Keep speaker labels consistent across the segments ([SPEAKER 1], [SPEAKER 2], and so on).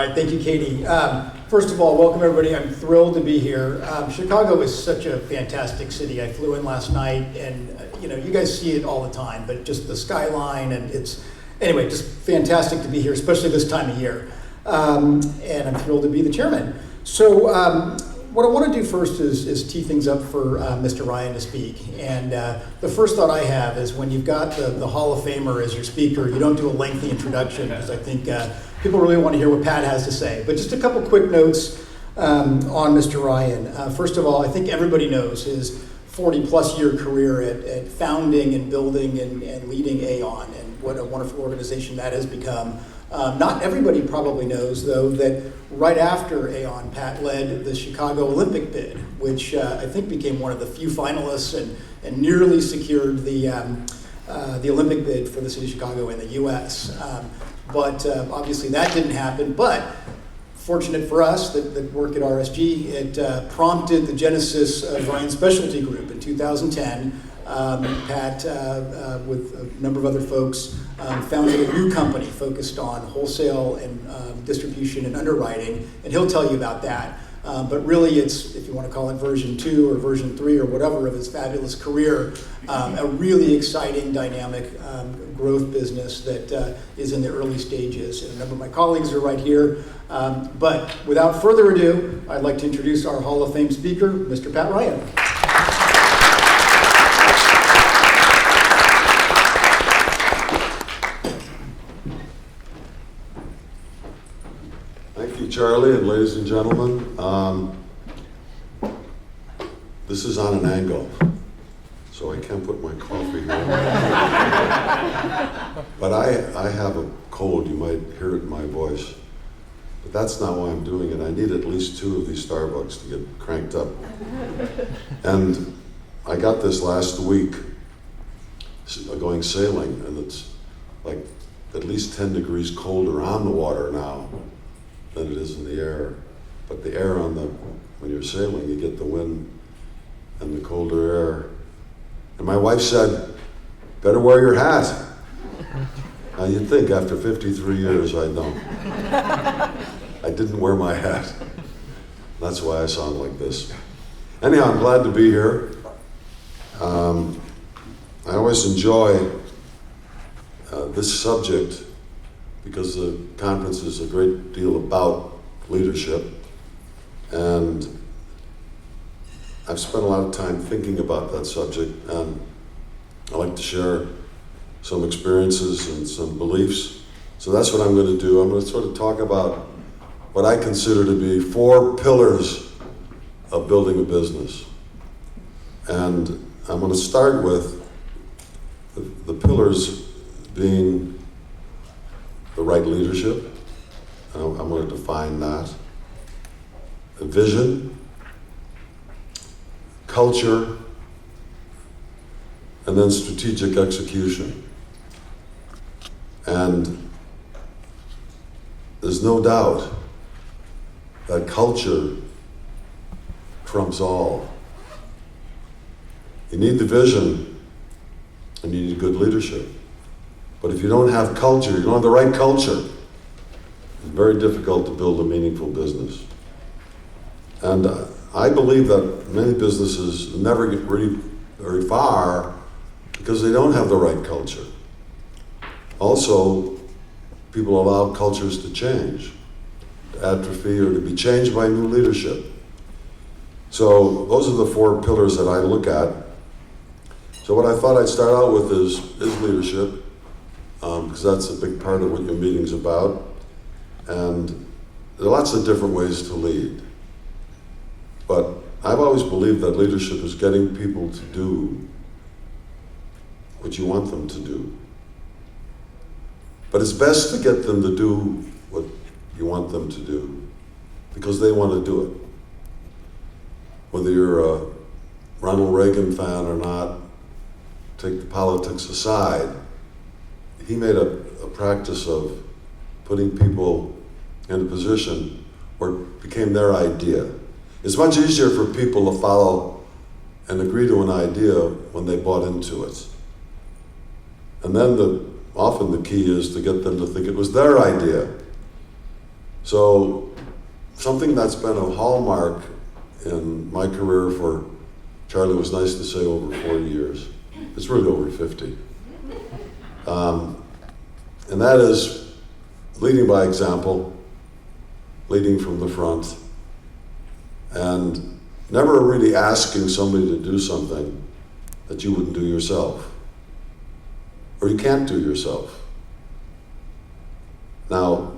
[SPEAKER 1] right, thank you, Katie. First of all, welcome everybody. I'm thrilled to be here. Chicago is such a fantastic city. I flew in last night, and you guys see it all the time, but just the skyline, and anyway, just fantastic to be here, especially this time of year. And I'm thrilled to be the chairman. So what I want to do first is tee things up for Mr. Ryan to speak. And the first thought I have is when you've got the Hall of Famer as your speaker, you don't do a lengthy introduction, because I think people really want to hear what Pat has to say. But just a couple quick notes on Mr. Ryan. First of all, I think everybody knows his 40-plus year career at founding and building and leading Aon, and what a wonderful organization that has become. Not everybody probably knows, though, that right after Aon, Pat led the Chicago Olympic bid, which I think became one of the few finalists and nearly secured the Olympic bid for the city of Chicago in the U.S. But obviously that didn't happen. But fortunate for us that work at RSG, it prompted the genesis of Ryan's Specialty Group in 2010. Pat, with a number of other folks, founded a new company focused on wholesale and distribution and underwriting, and he'll tell you about that. But really, it's, if you want to call it version 2 or version 3 or whatever of his fabulous career, a really exciting, dynamic growth business that is in the early stages. And a number of my colleagues are right here. But without further ado, I'd like to introduce our Hall of Fame speaker, Mr. Pat Ryan.
[SPEAKER 2] Charlie, and ladies and gentlemen, this is on an angle, so I can't put my coffee here. But I have a cold, you might hear it in my voice. But that's not why I'm doing it. I need at least 2 of these Starbucks to get cranked up. And I got this last week going sailing, and it's like at least 10 degrees colder on the water now than it is in the air. But the air when you're sailing, you get the wind and the colder air. And my wife said, better wear your hat. Now you'd think after 53 years I don't. I didn't wear my hat. That's why I sound like this. Anyhow, I'm glad to be here. I always enjoy this subject because the conference is a great deal about leadership, and I've spent a lot of time thinking about that subject, and I like to share some experiences and some beliefs. So that's what I'm going to do. I'm going to sort of talk about what I consider to be 4 pillars of building a business. And I'm going to start with the pillars being the right leadership. I'm going to define that. A vision, culture, and then strategic execution. And there's no doubt that culture trumps all. You need the vision, and you need good leadership. But if you don't have culture, you don't have the right culture, it's very difficult to build a meaningful business. And I believe that many businesses never get really very far because they don't have the right culture. Also, people allow cultures to change, to atrophy, or to be changed by new leadership. So those are the 4 pillars that I look at. So what I thought I'd start out with is leadership. Because that's a big part of what your meeting's about. And there are lots of different ways to lead. But I've always believed that leadership is getting people to do what you want them to do. But it's best to get them to do what you want them to do, because they want to do it. Whether you're a Ronald Reagan fan or not, take the politics aside, he made a practice of putting people in a position where it became their idea. It's much easier for people to follow and agree to an idea when they bought into it. And then often the key is to get them to think it was their idea. So something that's been a hallmark in my career for, Charlie was nice to say, over 40 years. It's really over 50. And that is leading by example, leading from the front, and never really asking somebody to do something that you wouldn't do yourself, or you can't do yourself. Now,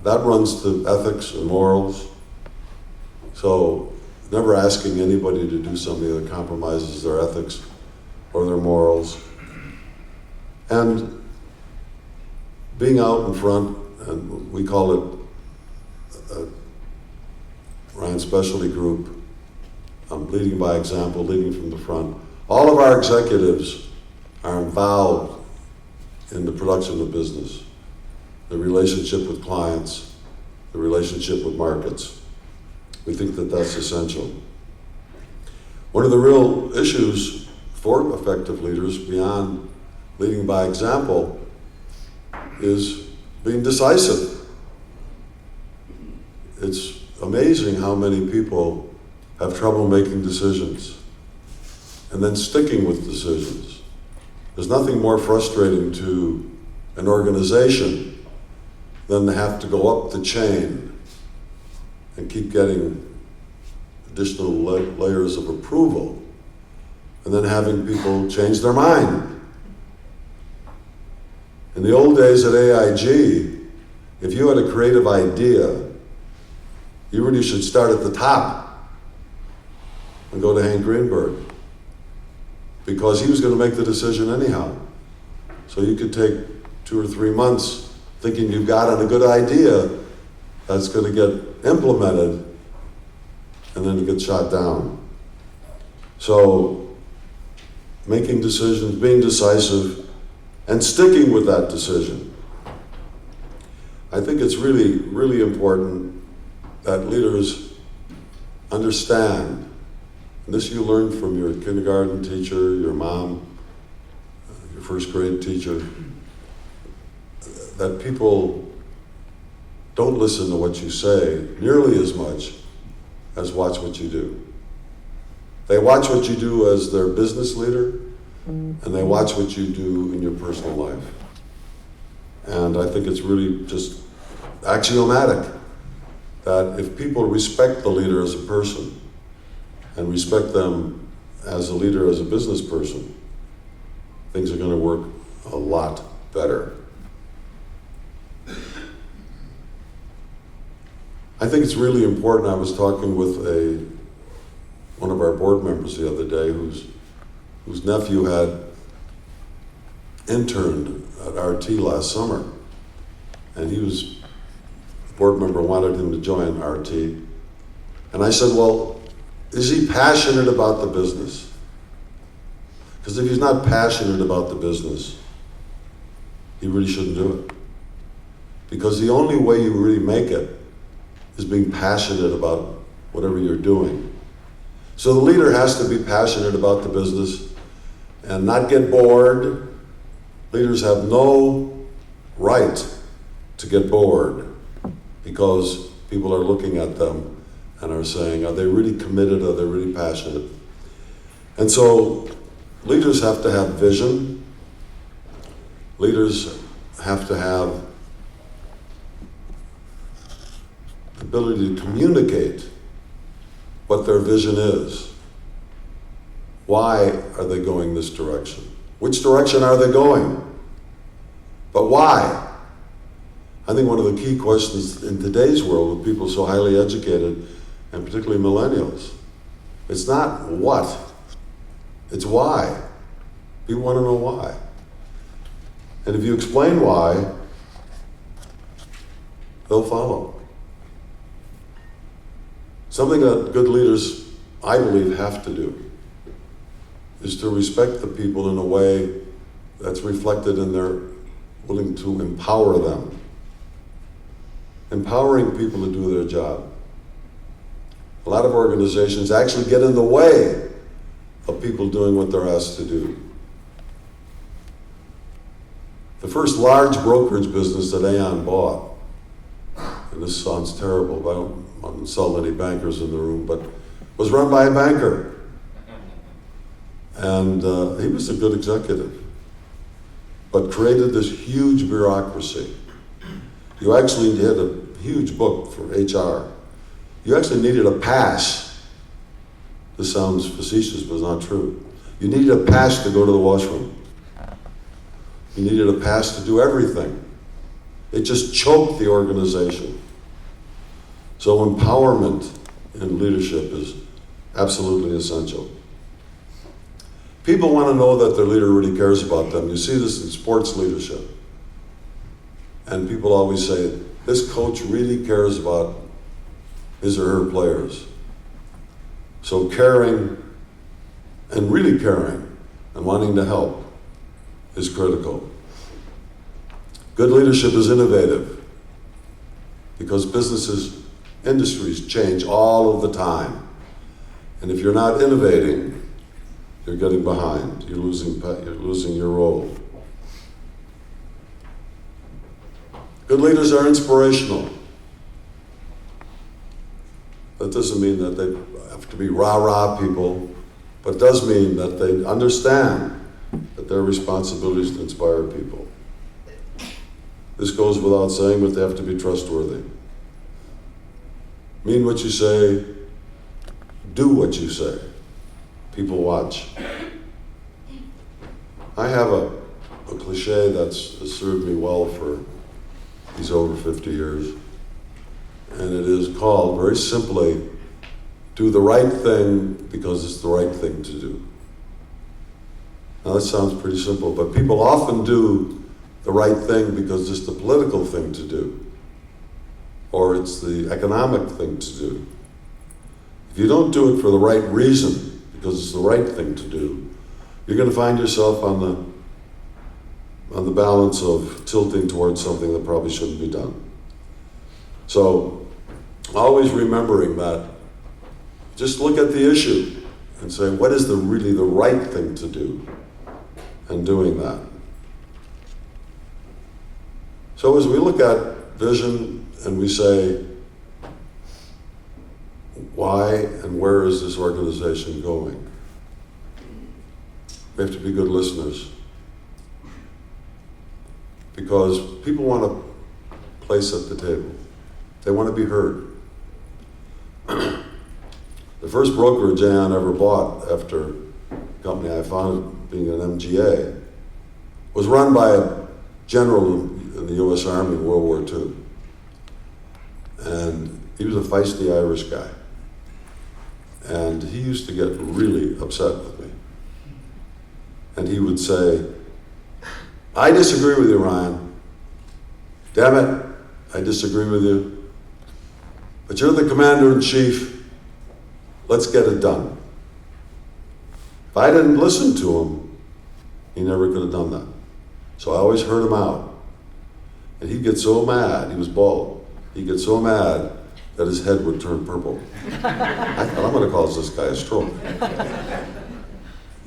[SPEAKER 2] that runs to ethics and morals. So never asking anybody to do something that compromises their ethics or their morals. And being out in front, and we call it Ryan Specialty Group, leading by example, leading from the front. All of our executives are involved in the production of business, the relationship with clients, the relationship with markets. We think that that's essential. One of the real issues for effective leaders beyond leading by example is being decisive. It's amazing how many people have trouble making decisions and then sticking with decisions. There's nothing more frustrating to an organization than to have to go up the chain and keep getting additional layers of approval and then having people change their mind. In the old days at AIG, if you had a creative idea, you really should start at the top and go to Hank Greenberg, because he was going to make the decision anyhow. So you could take 2 or 3 months thinking you've got a good idea that's going to get implemented, and then it gets shot down. So making decisions, being decisive, and sticking with that decision. I think it's really, really important that leaders understand, and this you learned from your kindergarten teacher, your mom, your first grade teacher, that people don't listen to what you say nearly as much as watch what you do. They watch what you do as their business leader, and they watch what you do in your personal life. And I think it's really just axiomatic that if people respect the leader as a person and respect them as a leader, as a business person, things are going to work a lot better. I think it's really important. I was talking with one of our board members the other day whose nephew had interned at RT last summer, and the board member wanted him to join RT. And I said, well, is he passionate about the business? Because if he's not passionate about the business, he really shouldn't do it. Because the only way you really make it is being passionate about whatever you're doing. So the leader has to be passionate about the business and not get bored. Leaders have no right to get bored because people are looking at them and are saying, are they really committed? Are they really passionate? And so leaders have to have vision. Leaders have to have the ability to communicate what their vision is. Why are they going this direction? Which direction are they going? But why? I think one of the key questions in today's world with people so highly educated, and particularly millennials, it's not what, it's why. People want to know why. And if you explain why, they'll follow. Something that good leaders, I believe, have to do is to respect the people in a way that's reflected in their willing to empower them. Empowering people to do their job. A lot of organizations actually get in the way of people doing what they're asked to do. The first large brokerage business that Aon bought, and this sounds terrible, but I don't want to insult any bankers in the room, but was run by a banker. And he was a good executive, but created this huge bureaucracy. You actually had a huge book for HR. You actually needed a pass. This sounds facetious, but it's not true. You needed a pass to go to the washroom. You needed a pass to do everything. It just choked the organization. So empowerment in leadership is absolutely essential. People want to know that their leader really cares about them. You see this in sports leadership. And people always say, this coach really cares about his or her players. So caring and really caring and wanting to help is critical. Good leadership is innovative because businesses, industries change all of the time. And if you're not innovating, you're getting behind. You're losing your role. Good leaders are inspirational. That doesn't mean that they have to be rah-rah people, but it does mean that they understand that their responsibility is to inspire people. This goes without saying, but they have to be trustworthy. Mean what you say, do what you say. People watch. I have a cliche that's served me well for these over 50 years, and it is called, very simply, do the right thing because it's the right thing to do. Now that sounds pretty simple, but people often do the right thing because it's the political thing to do, or it's the economic thing to do. If you don't do it for the right reason, because it's the right thing to do, you're going to find yourself on the balance of tilting towards something that probably shouldn't be done. So, always remembering that, just look at the issue and say, what is really the right thing to do? And doing that. So as we look at vision and we say, why and where is this organization going? We have to be good listeners. Because people want a place at the table. They want to be heard. The first brokerage Aon ever bought after the company I founded being an MGA was run by a general in the US Army in World War II. And he was a feisty Irish guy. And he used to get really upset with me. And he would say, I disagree with you, Ryan. Damn it, I disagree with you. But you're the commander-in-chief. Let's get it done. If I didn't listen to him, he never could have done that. So I always heard him out. And he'd get so mad, he was bald, he'd get so mad that his head would turn purple. I thought, I'm gonna cause this guy a stroke.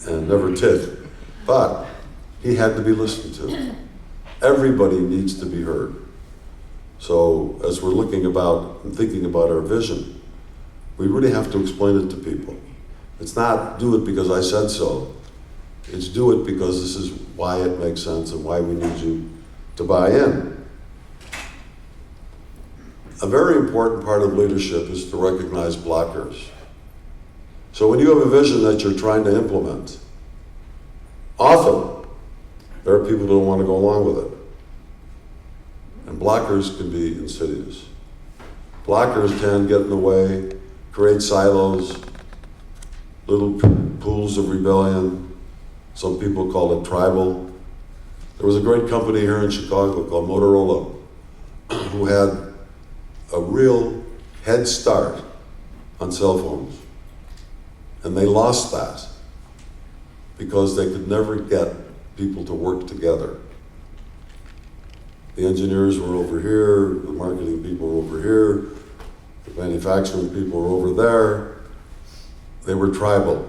[SPEAKER 2] And never did. But he had to be listened to. Everybody needs to be heard. So as we're looking about and thinking about our vision, we really have to explain it to people. It's not do it because I said so. It's do it because this is why it makes sense and why we need you to buy in. A very important part of leadership is to recognize blockers. So when you have a vision that you're trying to implement, often there are people who don't want to go along with it. And blockers can be insidious. Blockers can get in the way, create silos, little pools of rebellion. Some people call it tribal. There was a great company here in Chicago called Motorola who had a real head start on cell phones. And they lost that because they could never get people to work together. The engineers were over here, the marketing people were over here, the manufacturing people were over there. They were tribal.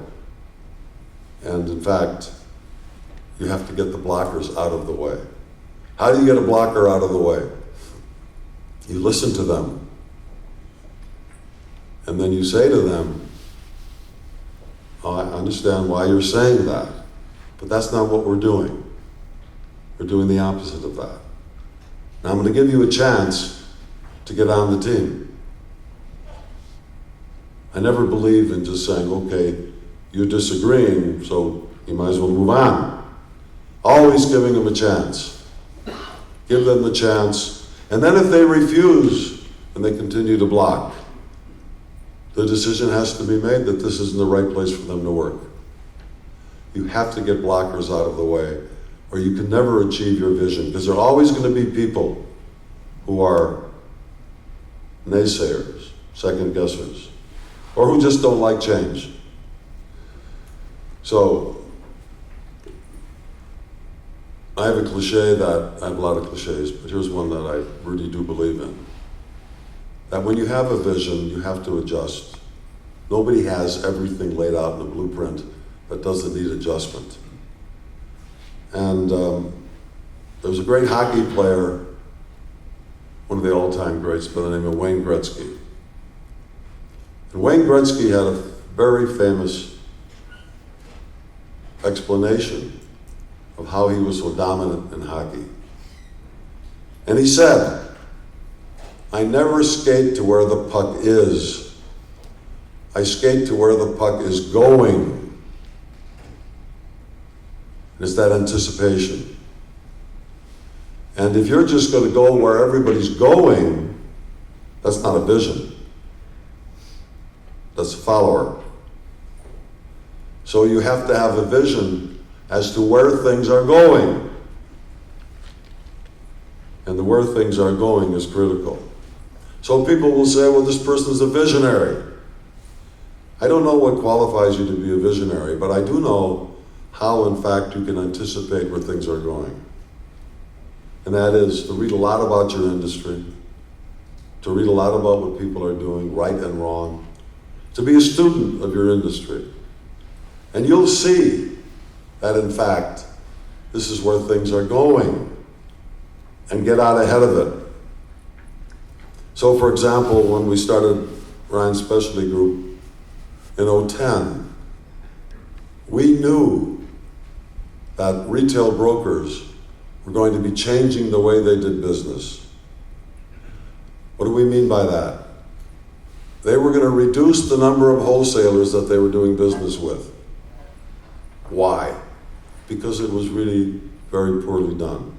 [SPEAKER 2] And in fact, you have to get the blockers out of the way. How do you get a blocker out of the way? You listen to them. And then you say to them, oh, I understand why you're saying that, but that's not what we're doing. We're doing the opposite of that. Now I'm going to give you a chance to get on the team. I never believe in just saying, okay, you're disagreeing, so you might as well move on. Always giving them a chance. Give them the chance. And then if they refuse and they continue to block, the decision has to be made that this isn't the right place for them to work. You have to get blockers out of the way, or you can never achieve your vision, because there are always going to be people who are naysayers, second guessers, or who just don't like change. So, I have a cliche that, I have a lot of cliches, but here's one that I really do believe in. That when you have a vision, you have to adjust. Nobody has everything laid out in a blueprint that doesn't need adjustment. And there was a great hockey player, one of the all-time greats by the name of Wayne Gretzky. And Wayne Gretzky had a very famous explanation of how he was so dominant in hockey. And he said, I never skate to where the puck is. I skate to where the puck is going. It's that anticipation. And if you're just going to go where everybody's going, that's not a vision. That's a follower. So you have to have a vision as to where things are going. And the where things are going is critical. So people will say, well, this person's a visionary. I don't know what qualifies you to be a visionary, but I do know how, in fact, you can anticipate where things are going. And that is to read a lot about your industry, to read a lot about what people are doing, right and wrong, to be a student of your industry. And you'll see that, in fact, this is where things are going, and get out ahead of it. So, for example, when we started Ryan Specialty Group in 2010, we knew that retail brokers were going to be changing the way they did business. What do we mean by that? They were going to reduce the number of wholesalers that they were doing business with. Why? Because it was really very poorly done.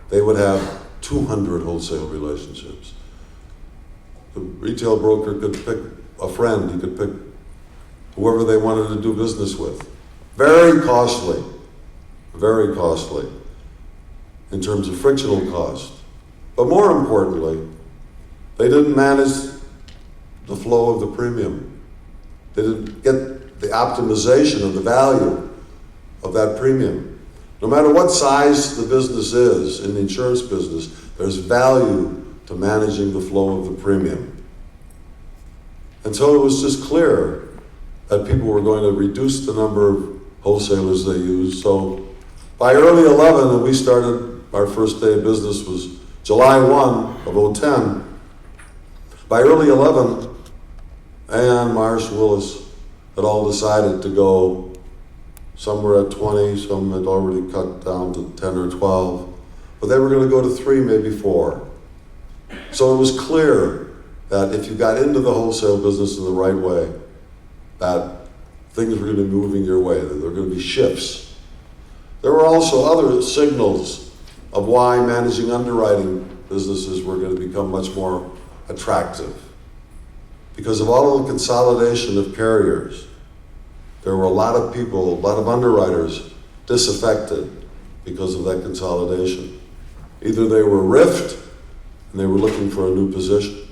[SPEAKER 2] They would have 200 wholesale relationships. The retail broker could pick a friend, he could pick whoever they wanted to do business with. Very costly in terms of frictional cost. But more importantly, they didn't manage the flow of the premium. They didn't get the optimization of the value of that premium. No matter what size the business is, in the insurance business, there's value to managing the flow of the premium. And so it was just clear that people were going to reduce the number of wholesalers they used. So by early 11, and we started, our first day of business was July 1 of 2010. By early 11, and Marsh, Willis had all decided to go somewhere at 20, some had already cut down to 10 or 12, but they were going to go to 3, maybe 4. So it was clear that if you got into the wholesale business in the right way, that things were going to be moving your way, that there were going to be shifts. There were also other signals of why managing underwriting businesses were going to become much more attractive. Because of all of the consolidation of carriers, there were a lot of people, a lot of underwriters disaffected because of that consolidation. Either they were riffed and they were looking for a new position,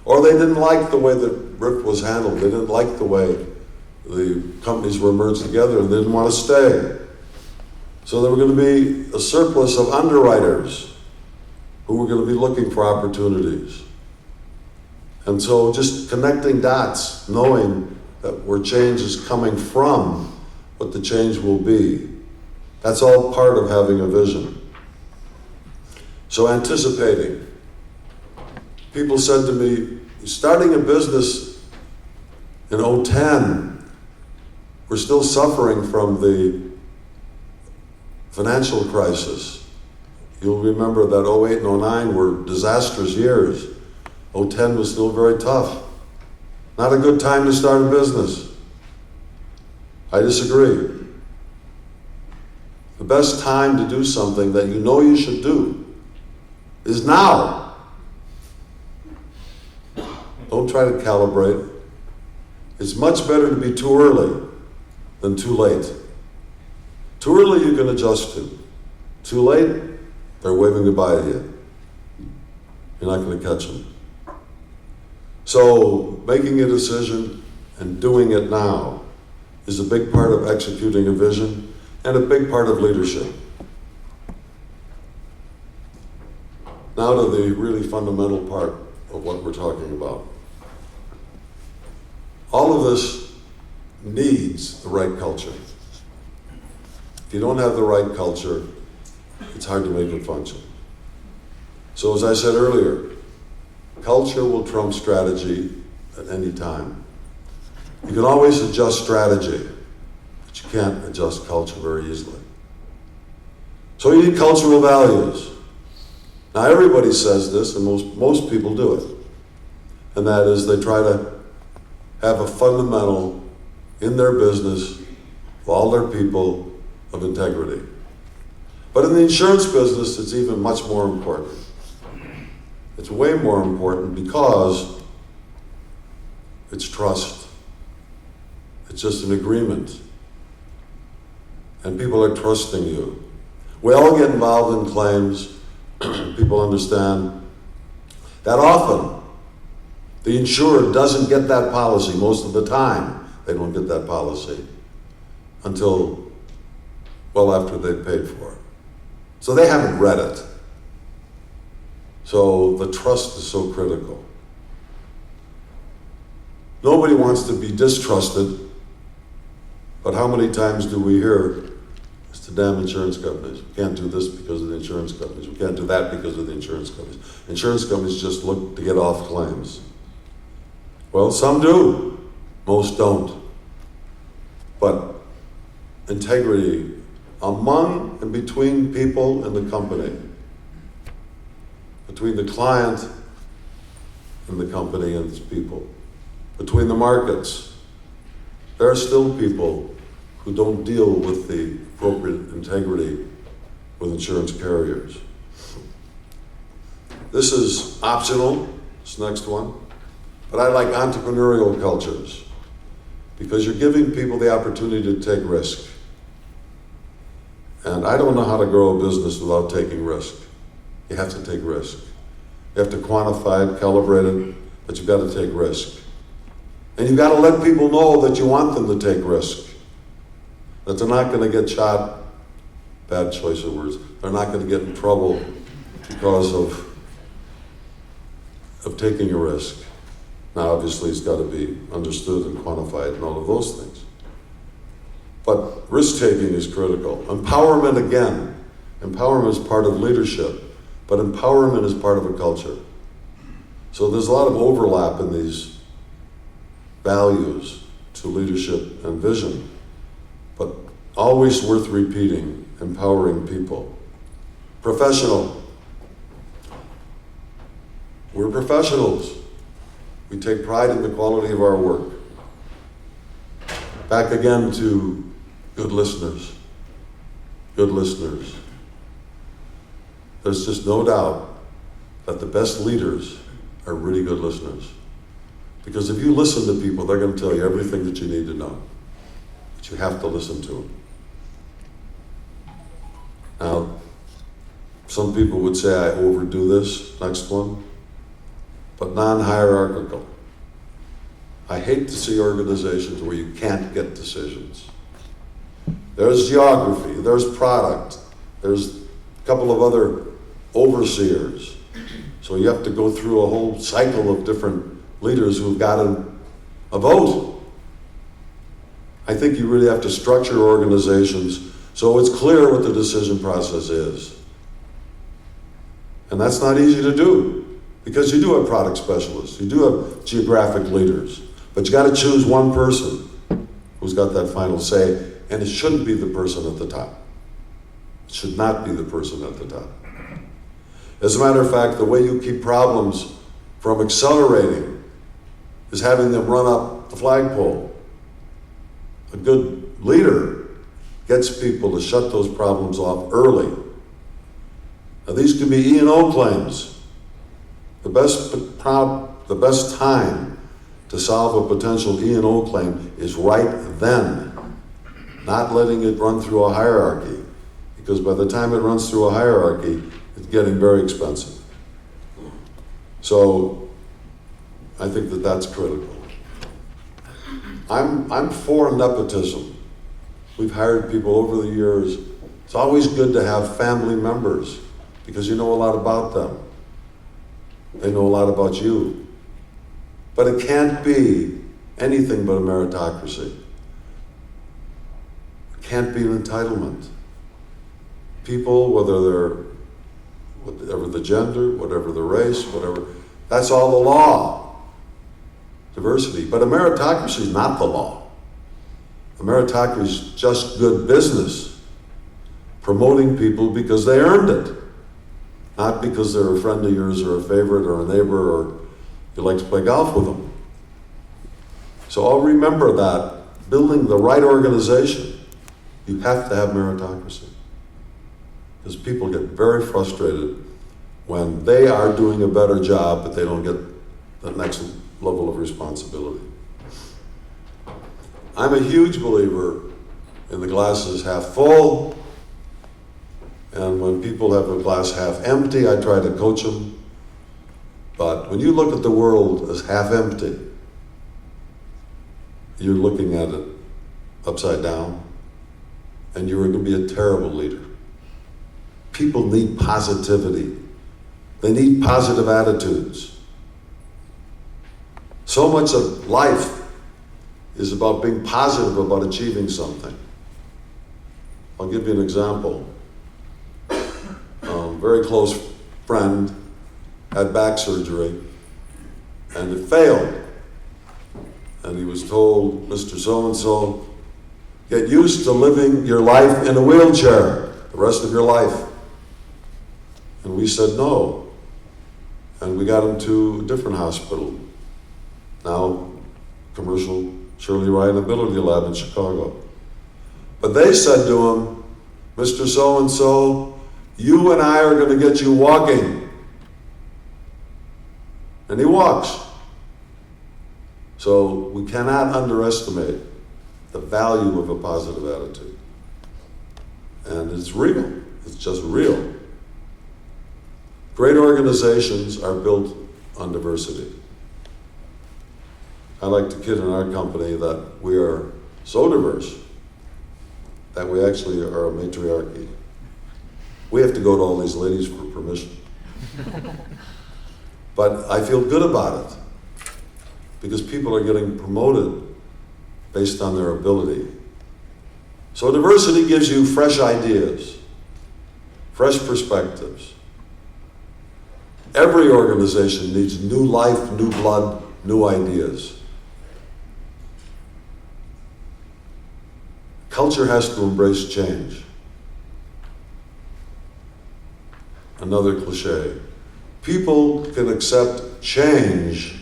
[SPEAKER 2] or they didn't like the way that RIF was handled. They didn't like the way the companies were merged together and they didn't want to stay. So there were going to be a surplus of underwriters who were going to be looking for opportunities. And so just connecting dots, knowing that where change is coming from, what the change will be, that's all part of having a vision. So anticipating. People said to me, starting a business in 2010, we're still suffering from the financial crisis. You'll remember that 2008 and 2009 were disastrous years. 2010 was still very tough. Not a good time to start a business. I disagree. The best time to do something that you know you should do is now. Don't try to calibrate. It's much better to be too early than too late. Too early you can adjust to. Too late, they're waving goodbye to you. You're not going to catch them. So making a decision and doing it now is a big part of executing a vision and a big part of leadership. Now to the really fundamental part of what we're talking about. All of this needs the right culture. If you don't have the right culture, it's hard to make it function. So as I said earlier, culture will trump strategy at any time. You can always adjust strategy, but you can't adjust culture very easily. So you need cultural values. Now everybody says this, and most people do it. And that is they try to have a fundamental in their business, of all their people, of integrity. But in the insurance business, it's even much more important. It's way more important because it's trust. It's just an agreement. And people are trusting you. We all get involved in claims. People understand that often the insured doesn't get that policy. Most of the time, they don't get that policy until well after they've paid for it. So they haven't read it. So the trust is so critical. Nobody wants to be distrusted, but how many times do we hear, it's the damn insurance companies. We can't do this because of the insurance companies. We can't do that because of the insurance companies. Insurance companies just look to get off claims. Well, some do, most don't. But integrity among and between people in the company, between the client and the company and its people, between the markets, there are still people who don't deal with the appropriate integrity with insurance carriers. This is optional, this next one, but I like entrepreneurial cultures because you're giving people the opportunity to take risk. And I don't know how to grow a business without taking risk. You have to take risk. You have to quantify it, calibrate it, but you've got to take risk. And you've got to let people know that you want them to take risk. That they're not going to get shot, bad choice of words, they're not going to get in trouble because of taking a risk. Now obviously it's got to be understood and quantified and all of those things. But risk-taking is critical. Empowerment, again. Empowerment is part of leadership, but empowerment is part of a culture. So there's a lot of overlap in these values to leadership and vision, but always worth repeating, empowering people. Professional. We're professionals. We take pride in the quality of our work. Back again to good listeners. Good listeners. There's just no doubt that the best leaders are really good listeners. Because if you listen to people, they're going to tell you everything that you need to know. But you have to listen to them. Now, some people would say I overdo this, next one, but non-hierarchical. I hate to see organizations where you can't get decisions. There's geography, there's product, there's a couple of other overseers. So you have to go through a whole cycle of different leaders who've got a vote. I think you really have to structure organizations so it's clear what the decision process is. And that's not easy to do. Because you do have product specialists, you do have geographic leaders, but you got to choose one person who's got that final say, and it shouldn't be the person at the top. It should not be the person at the top. As a matter of fact, the way you keep problems from accelerating is having them run up the flagpole. A good leader gets people to shut those problems off early. Now these can be E&O claims. The best time to solve a potential E&O claim is right then, not letting it run through a hierarchy, because by the time it runs through a hierarchy, it's getting very expensive. So I think that that's critical. I'm for nepotism. We've hired people over the years. It's always good to have family members because you know a lot about them. They know a lot about you. But it can't be anything but a meritocracy. It can't be an entitlement. People, whatever the gender, whatever the race, whatever, that's all the law. Diversity. But a meritocracy is not the law. A meritocracy is just good business, promoting people because they earned it, not because they're a friend of yours or a favorite or a neighbor or you like to play golf with them. So I'll remember that building the right organization, you have to have meritocracy. Because people get very frustrated when they are doing a better job, but they don't get the next level of responsibility. I'm a huge believer in the glass is half full, and when people have a glass half empty, I try to coach them. But when you look at the world as half empty, you're looking at it upside down, and you're going to be a terrible leader. People need positivity. They need positive attitudes. So much of life is about being positive about achieving something. I'll give you an example. Very close friend had back surgery and it failed. And he was told, Mr. So-and-so, get used to living your life in a wheelchair the rest of your life. And we said no. And we got him to a different hospital. Now, commercial Shirley Ryan Ability Lab in Chicago. But they said to him, Mr. So-and-so, you and I are going to get you walking. And he walks. So we cannot underestimate the value of a positive attitude. And it's real. It's just real. Great organizations are built on diversity. I like to kid in our company that we are so diverse that we actually are a matriarchy. We have to go to all these ladies for permission. But I feel good about it because people are getting promoted based on their ability. So diversity gives you fresh ideas, fresh perspectives. Every organization needs new life, new blood, new ideas. Culture has to embrace change. Another cliche. People can accept change,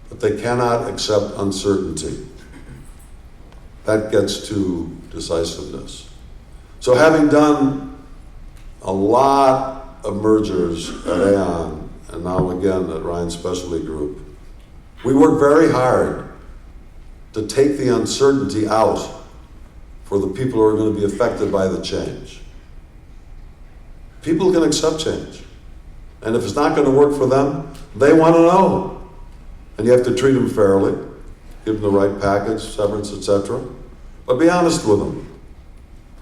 [SPEAKER 2] but they cannot accept uncertainty. That gets to decisiveness. So having done a lot of mergers at Aon, and now again at Ryan Specialty Group, we work very hard to take the uncertainty out for the people who are going to be affected by the change. People can accept change. And if it's not going to work for them, they want to know. And you have to treat them fairly, give them the right package, severance, etc. But be honest with them.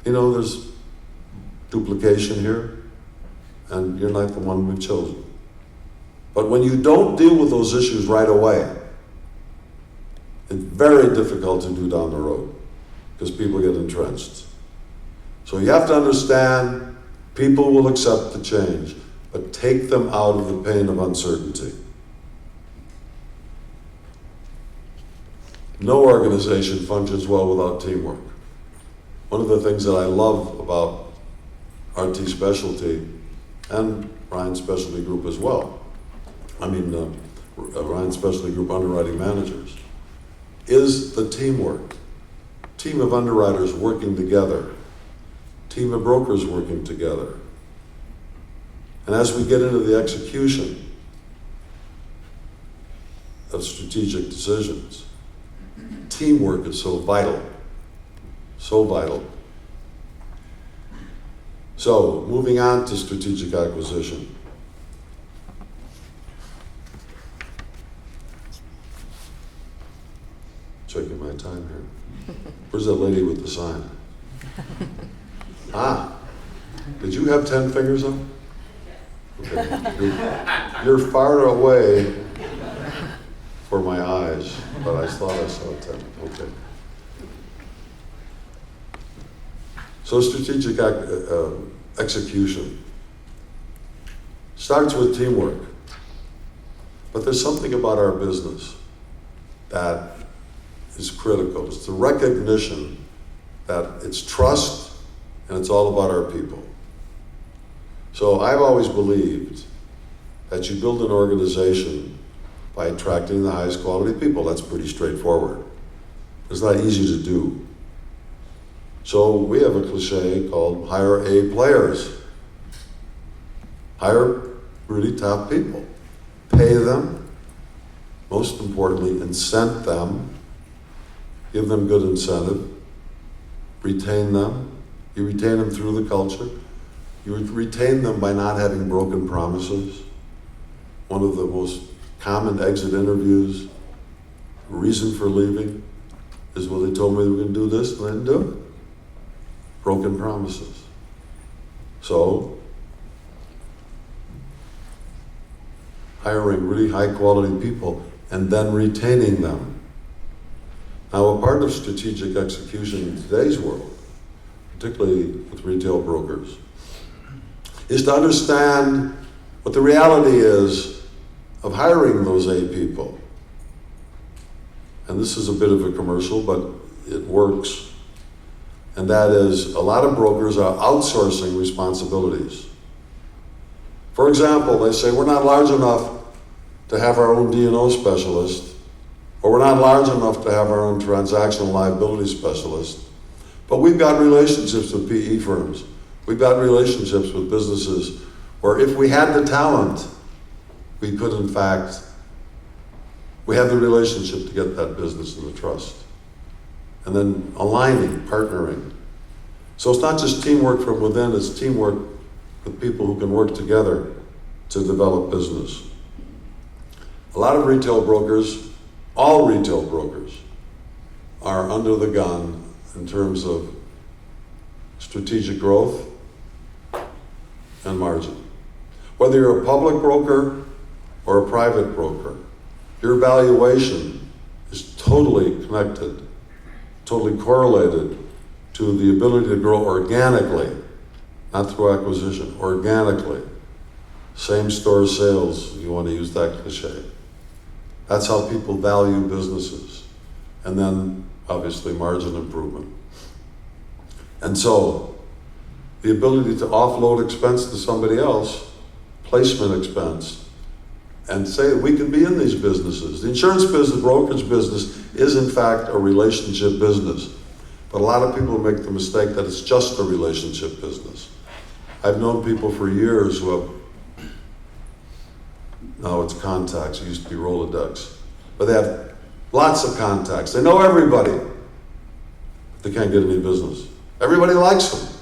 [SPEAKER 2] You know, there's duplication here, and you're not the one we've chosen. But when you don't deal with those issues right away, it's very difficult to do down the road because people get entrenched. So you have to understand people will accept the change. but take them out of the pain of uncertainty. No organization functions well without teamwork. One of the things that I love about RT Specialty and Ryan Specialty Group as well, Ryan Specialty Group Underwriting Managers, is the teamwork. Team of underwriters working together, team of brokers working together. And as we get into the execution of strategic decisions, teamwork is so vital, so vital. So, moving on to strategic acquisition. Checking my time here. Where's that lady with the sign? Did you have 10 fingers up? Okay. You're far away for my eyes, but I thought I saw 10. Okay. So strategic execution starts with teamwork. But there's something about our business that is critical. It's the recognition that it's trust and it's all about our people. So I've always believed that you build an organization by attracting the highest quality people. That's pretty straightforward. It's not easy to do. So we have a cliche called hire A players. Hire really top people. Pay them. Most importantly, incent them. Give them good incentive. Retain them. You retain them through the culture. You retain them by not having broken promises. One of the most common exit interviews, reason for leaving, is, well, they told me they were going to do this and they didn't do it. Broken promises. So, hiring really high quality people and then retaining them. Now, a part of strategic execution in today's world, particularly with retail brokers, is to understand what the reality is of hiring those A people. And this is a bit of a commercial, but it works. And that is, a lot of brokers are outsourcing responsibilities. For example, they say, we're not large enough to have our own D&O specialist, or we're not large enough to have our own transactional liability specialist, but we've got relationships with PE firms. We've got relationships with businesses where if we had the talent, we could in fact, we have the relationship to get that business and the trust. And then aligning, partnering. So it's not just teamwork from within, it's teamwork with people who can work together to develop business. A lot of retail brokers, all retail brokers, are under the gun in terms of strategic growth and margin. Whether you're a public broker or a private broker, your valuation is totally connected, totally correlated to the ability to grow organically, not through acquisition, organically. Same store sales, if you want to use that cliche. That's how people value businesses. And then, obviously, margin improvement. And so, the ability to offload expense to somebody else, placement expense, and say that we can be in these businesses. The insurance business, brokerage business, is in fact a relationship business. But a lot of people make the mistake that it's just a relationship business. I've known people for years who have, now it's contacts, it used to be Rolodex, but they have lots of contacts. They know everybody, but they can't get any business. Everybody likes them,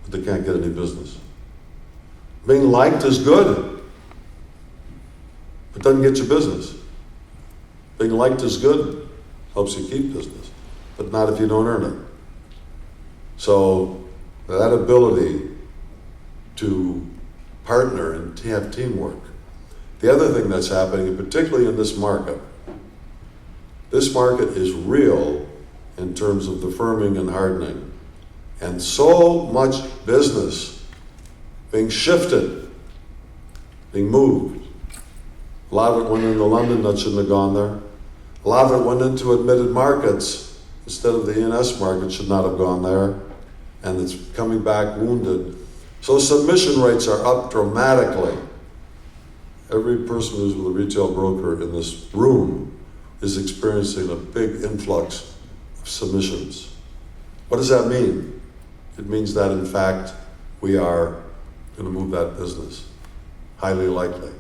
[SPEAKER 2] but they can't get any business. Being liked is good, but doesn't get you business. Being liked is good, helps you keep business, but not if you don't earn it. So that ability to partner and to have teamwork. The other thing that's happening, and particularly in this market is real in terms of the firming and hardening. And so much business being shifted being moved. A lot of it went into London that shouldn't have gone there. A lot of it went into admitted markets instead of the E&S market, should not have gone there. And it's coming back wounded. So submission rates are up dramatically. Every person who's with a retail broker in this room is experiencing a big influx of submissions. What does that mean? It means that, in fact, we are going to move that business. Highly likely.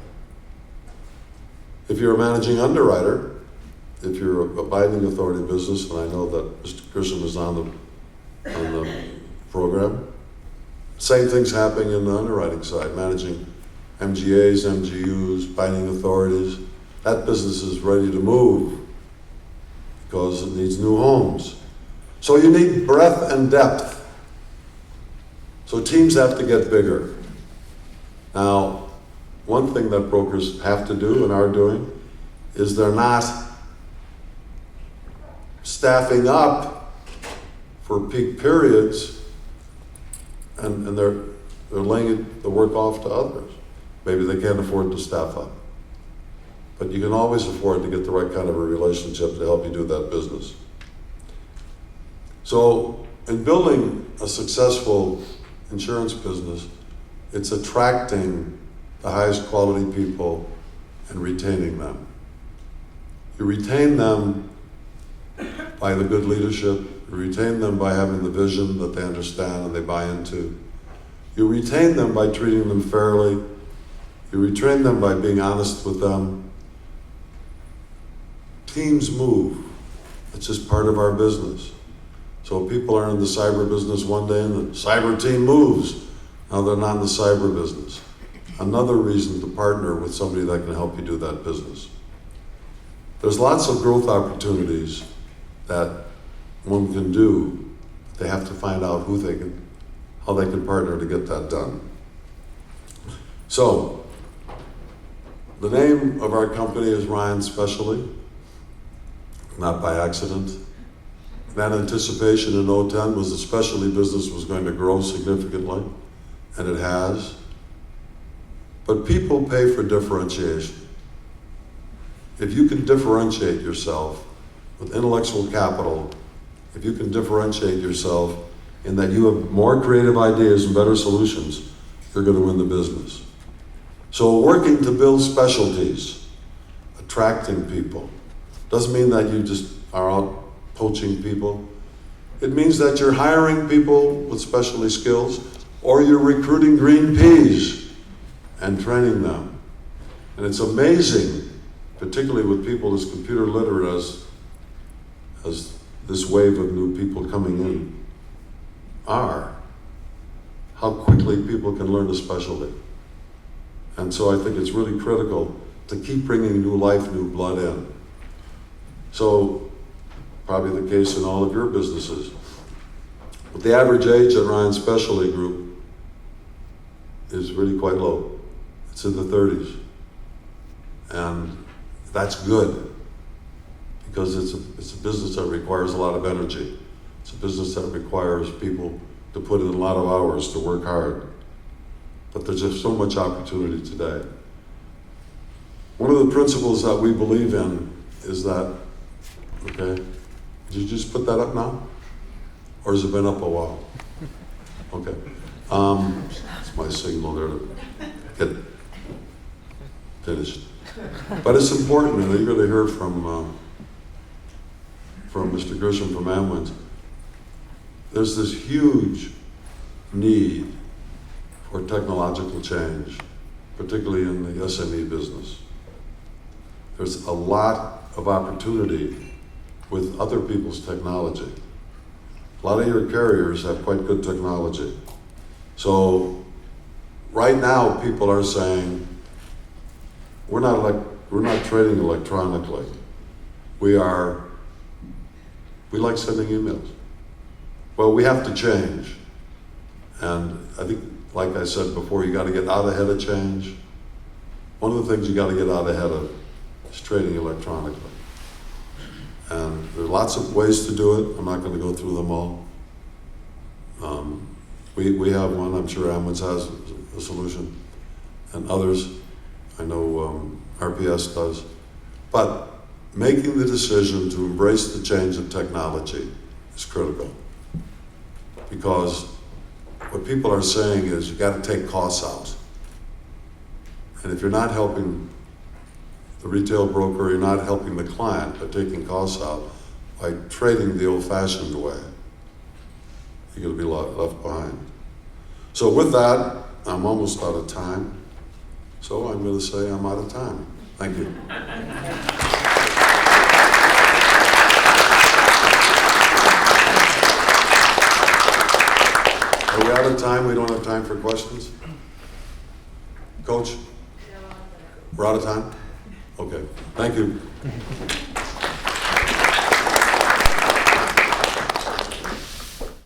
[SPEAKER 2] If you're a managing underwriter, if you're a binding authority business, and I know that Mr. Grisham is on the program, same thing's happening in the underwriting side, managing MGAs, MGUs, binding authorities. That business is ready to move because it needs new homes. So you need breadth and depth. So teams have to get bigger. Now, one thing that brokers have to do and are doing is they're not staffing up for peak periods and they're laying the work off to others. Maybe they can't afford to staff up. But you can always afford to get the right kind of a relationship to help you do that business. So in building a successful insurance business, it's attracting the highest quality people and retaining them. You retain them by the good leadership. You retain them by having the vision that they understand and they buy into. You retain them by treating them fairly. You retain them by being honest with them. Teams move. It's just part of our business. So people are in the cyber business one day and the cyber team moves. Now they're not in the cyber business. Another reason to partner with somebody that can help you do that business. There's lots of growth opportunities that one can do. They have to find out how they can partner to get that done. So, the name of our company is Ryan Specialty, not by accident. That anticipation in 2010 was the specialty business was going to grow significantly, and it has. But people pay for differentiation. If you can differentiate yourself with intellectual capital, if you can differentiate yourself in that you have more creative ideas and better solutions, you're going to win the business. So working to build specialties, attracting people, doesn't mean that you just are out poaching people. It means that you're hiring people with specialty skills, or you're recruiting green peas and training them. And it's amazing, particularly with people as computer literate as this wave of new people coming in are, how quickly people can learn a specialty. And so I think it's really critical to keep bringing new life, new blood in. So, probably the case in all of your businesses. But the average age at Ryan Specialty Group is really quite low. It's in the 30s. And that's good, because it's a business that requires a lot of energy. It's a business that requires people to put in a lot of hours to work hard. But there's just so much opportunity today. One of the principles that we believe in is that, okay, did you just put that up now? Or has it been up a while? Okay. It's my signal there to get finished. But it's important, and you're going to hear from Mr. Grisham from Amwins. There's this huge need for technological change, particularly in the SME business. There's a lot of opportunity with other people's technology. A lot of your carriers have quite good technology. So right now people are saying, we're not trading electronically. We like sending emails. Well, we have to change. And I think, like I said before, you got to get out ahead of change. One of the things you got to get out ahead of is trading electronically. And there are lots of ways to do it. I'm not going to go through them all. We have one. I'm sure Amwins has a solution, and others. I know RPS does. But making the decision to embrace the change of technology is critical. Because what people are saying is you got to take costs out. And if you're not helping the retail broker, you're not helping the client by taking costs out, by trading the old-fashioned way, you're going to be left behind. So with that, I'm almost out of time. So I'm going to say I'm out of time. Thank you. Are we out of time? We don't have time for questions? Coach? We're out of time? Okay. Thank you.